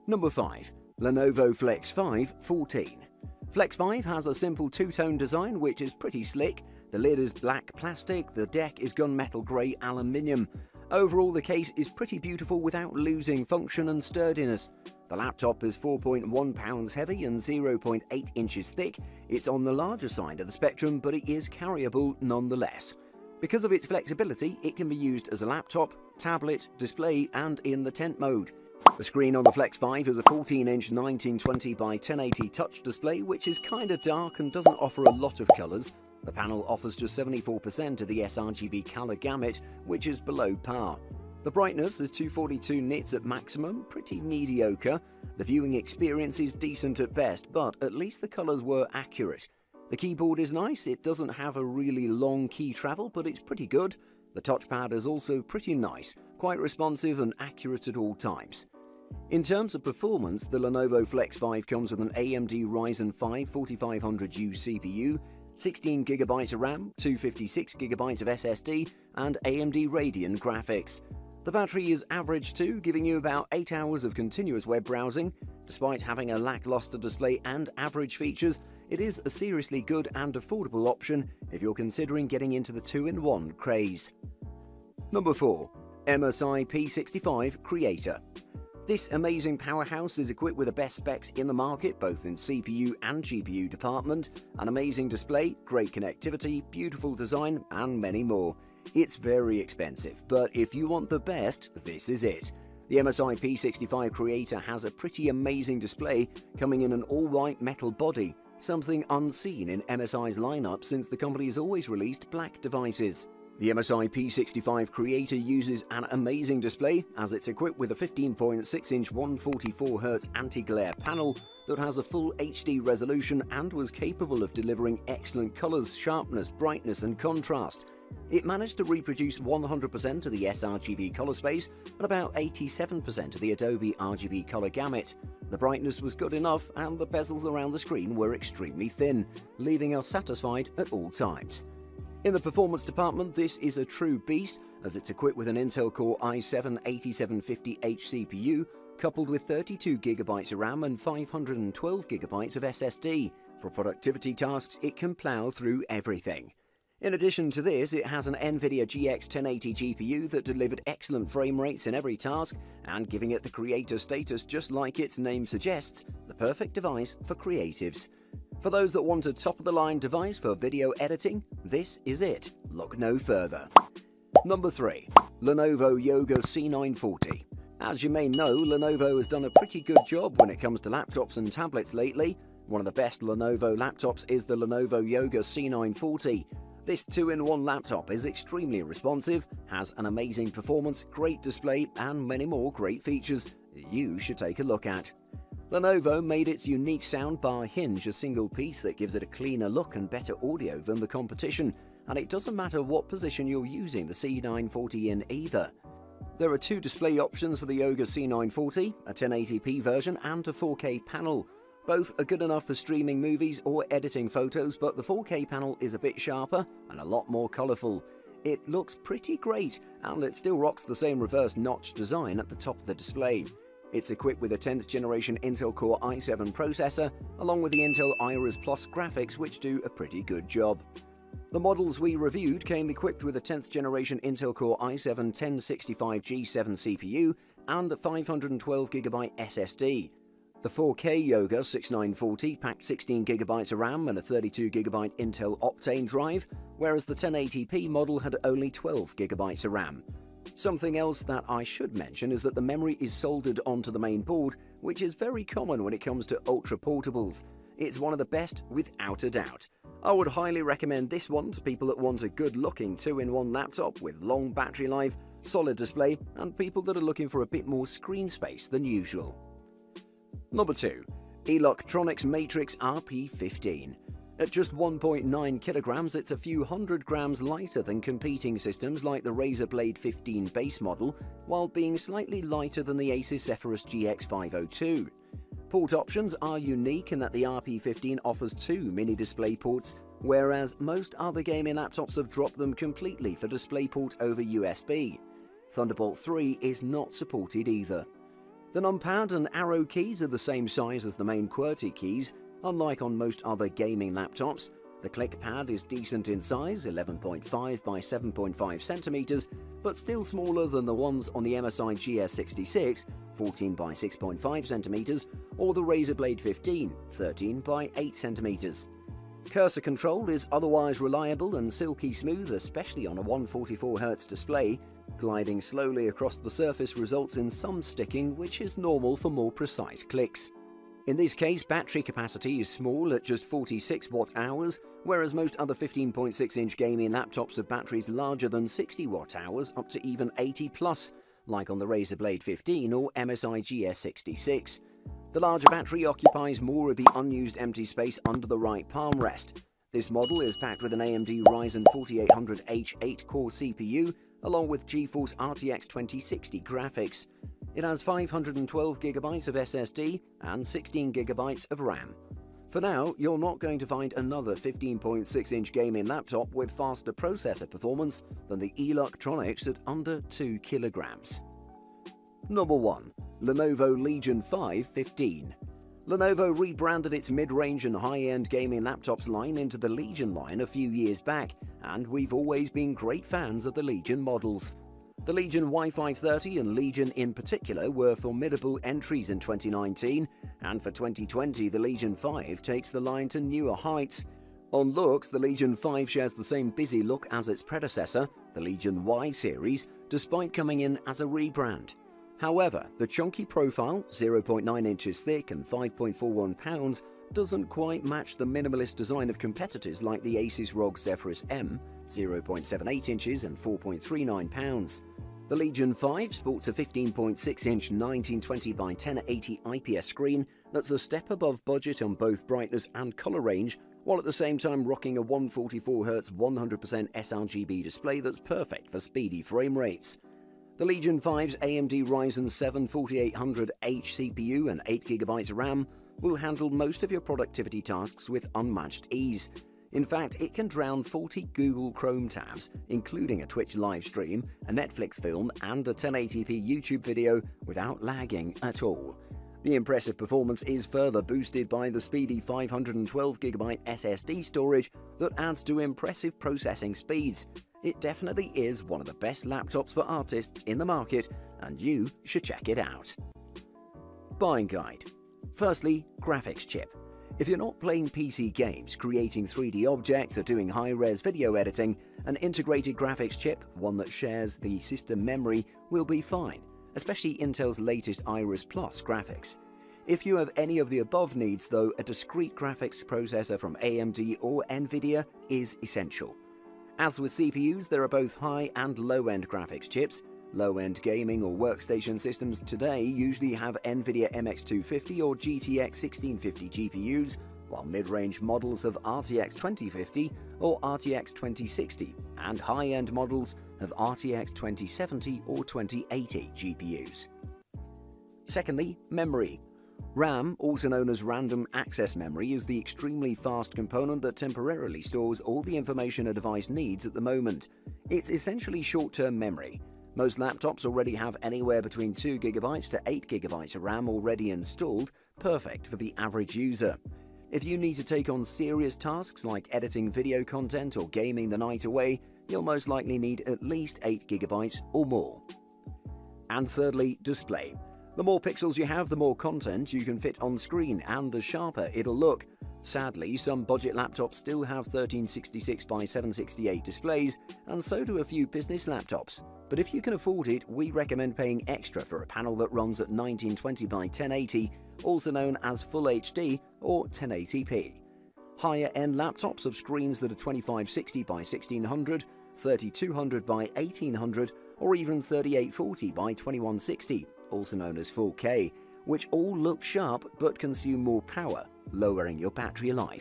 Number 5. Lenovo Flex 5 14. Flex 5 has a simple two-tone design which is pretty slick. The lid is black plastic, the deck is gunmetal grey aluminium. Overall, the case is pretty beautiful without losing function and sturdiness. The laptop is 4.1 pounds heavy and 0.8 inches thick. It's on the larger side of the spectrum, but it is carryable nonetheless. Because of its flexibility, it can be used as a laptop, tablet, display, and in the tent mode. The screen on the Flex 5 is a 14-inch 1920 by 1080 touch display, which is kinda dark and doesn't offer a lot of colours. The panel offers just 74% of the sRGB colour gamut, which is below par. The brightness is 242 nits at maximum, pretty mediocre. The viewing experience is decent at best, but at least the colours were accurate. The keyboard is nice, it doesn't have a really long key travel, but it's pretty good. The touchpad is also pretty nice, quite responsive and accurate at all times. In terms of performance, the Lenovo Flex 5 comes with an AMD Ryzen 5 4500U CPU, 16GB of RAM, 256GB of SSD, and AMD Radeon graphics. The battery is average too, giving you about 8 hours of continuous web browsing. Despite having a lackluster display and average features, it is a seriously good and affordable option if you're considering getting into the 2-in-1 craze. Number 4. MSI P65 Creator. This amazing powerhouse is equipped with the best specs in the market, both in CPU and GPU department, an amazing display, great connectivity, beautiful design, and many more. It's very expensive, but if you want the best, this is it. The MSI P65 Creator has a pretty amazing display, coming in an all-white metal body, something unseen in MSI's lineup since the company has always released black devices. The MSI P65 Creator uses an amazing display as it's equipped with a 15.6-inch 144Hz anti-glare panel that has a full HD resolution and was capable of delivering excellent colors, sharpness, brightness, and contrast. It managed to reproduce 100% of the sRGB color space and about 87% of the Adobe RGB color gamut. The brightness was good enough and the bezels around the screen were extremely thin, leaving us satisfied at all times. In the performance department, this is a true beast as it's equipped with an Intel Core i7-8750H CPU coupled with 32GB of RAM and 512GB of SSD. For productivity tasks, it can plow through everything. In addition to this, it has an NVIDIA GX 1080 GPU that delivered excellent frame rates in every task, and giving it the creator status just like its name suggests, the perfect device for creatives. For those that want a top-of-the-line device for video editing, this is it. Look no further. Number 3. Lenovo Yoga C940. As you may know, Lenovo has done a pretty good job when it comes to laptops and tablets lately. One of the best Lenovo laptops is the Lenovo Yoga C940. This 2-in-1 laptop is extremely responsive, has an amazing performance, great display, and many more great features you should take a look at. Lenovo made its unique soundbar hinge a single piece that gives it a cleaner look and better audio than the competition, and it doesn't matter what position you're using the C940 in either. There are 2 display options for the Yoga C940, a 1080p version and a 4K panel. Both are good enough for streaming movies or editing photos, but the 4K panel is a bit sharper and a lot more colourful. It looks pretty great, and it still rocks the same reverse notch design at the top of the display. It's equipped with a 10th generation Intel Core i7 processor, along with the Intel Iris Plus graphics, which do a pretty good job. The models we reviewed came equipped with a 10th generation Intel Core i7 1065G7 CPU and a 512GB SSD. The 4K Yoga 6940 packed 16GB of RAM and a 32GB Intel Optane drive, whereas the 1080p model had only 12GB of RAM. Something else that I should mention is that the memory is soldered onto the main board, which is very common when it comes to ultra portables. It's one of the best without a doubt. I would highly recommend this one to people that want a good-looking 2-in-1 laptop with long battery life, solid display, and people that are looking for a bit more screen space than usual. Number 2. Eluktronics Matrix RP15. At just 1.9 kilograms, it's a few hundred grams lighter than competing systems like the Razer Blade 15 base model, while being slightly lighter than the Asus Zephyrus GX502. Port options are unique in that the RP15 offers 2 mini display ports, whereas most other gaming laptops have dropped them completely for DisplayPort over USB. Thunderbolt 3 is not supported either. The numpad and arrow keys are the same size as the main QWERTY keys. Unlike on most other gaming laptops, the click pad is decent in size, 11.5 by 7.5 centimeters, but still smaller than the ones on the MSI GS66, 14 by 6.5 centimeters, or the Razer Blade 15, 13 by 8 centimeters. Cursor control is otherwise reliable and silky smooth, especially on a 144Hz display. Gliding slowly across the surface results in some sticking, which is normal for more precise clicks. In this case, battery capacity is small at just 46 watt-hours, whereas most other 15.6-inch gaming laptops have batteries larger than 60 watt-hours, up to even 80+, like on the Razer Blade 15 or MSI GS66. The larger battery occupies more of the unused empty space under the right palm rest. This model is packed with an AMD Ryzen 4800H 8-core CPU, along with GeForce RTX 2060 graphics. It has 512GB of SSD and 16GB of RAM. For now, you're not going to find another 15.6-inch gaming laptop with faster processor performance than the Eluktronics at under 2 kilograms. Number 1. Lenovo Legion 5 15. Lenovo rebranded its mid-range and high-end gaming laptops line into the Legion line a few years back, and we've always been great fans of the Legion models. The Legion Y530 and Legion in particular were formidable entries in 2019, and for 2020 the Legion 5 takes the line to newer heights. On looks, the Legion 5 shares the same busy look as its predecessor, the Legion Y series, despite coming in as a rebrand. However, the chunky profile, 0.9 inches thick and 5.41 pounds, doesn't quite match the minimalist design of competitors like the Asus ROG Zephyrus M, 0.78 inches and 4.39 pounds. The Legion 5 sports a 15.6-inch 1920 by 1080 IPS screen that's a step above budget on both brightness and color range, while at the same time rocking a 144Hz 100% sRGB display that's perfect for speedy frame rates. The Legion 5's AMD Ryzen 7 4800H CPU and 8GB RAM will handle most of your productivity tasks with unmatched ease. In fact, it can drown 40 Google Chrome tabs, including a Twitch live stream, a Netflix film, and a 1080p YouTube video without lagging at all. The impressive performance is further boosted by the speedy 512GB SSD storage that adds to impressive processing speeds. It definitely is one of the best laptops for artists in the market, and you should check it out. Buying guide. Firstly, graphics chip. If you're not playing PC games, creating 3D objects, or doing high-res video editing, an integrated graphics chip, one that shares the system memory, will be fine, especially Intel's latest Iris Plus graphics. If you have any of the above needs though, a discrete graphics processor from AMD or Nvidia is essential. As with CPUs, there are both high and low-end graphics chips. Low-end gaming or workstation systems today usually have Nvidia MX250 or GTX 1650 GPUs, while mid-range models have RTX 2050 or RTX 2060, and high-end models have RTX 2070 or 2080 GPUs. Secondly, memory. RAM, also known as random access memory, is the extremely fast component that temporarily stores all the information a device needs at the moment. It's essentially short-term memory. Most laptops already have anywhere between 2GB to 8GB of RAM already installed, perfect for the average user. If you need to take on serious tasks like editing video content or gaming the night away, you'll most likely need at least 8GB or more. And thirdly, display. The more pixels you have, the more content you can fit on screen, and the sharper it'll look. Sadly, some budget laptops still have 1366 by 768 displays, and so do a few business laptops. But if you can afford it, we recommend paying extra for a panel that runs at 1920 by 1080, also known as Full HD or 1080p. Higher-end laptops have screens that are 2560 by 1600, 3200 by 1800, or even 3840 by 2160, also known as 4K, which all look sharp but consume more power, lowering your battery life.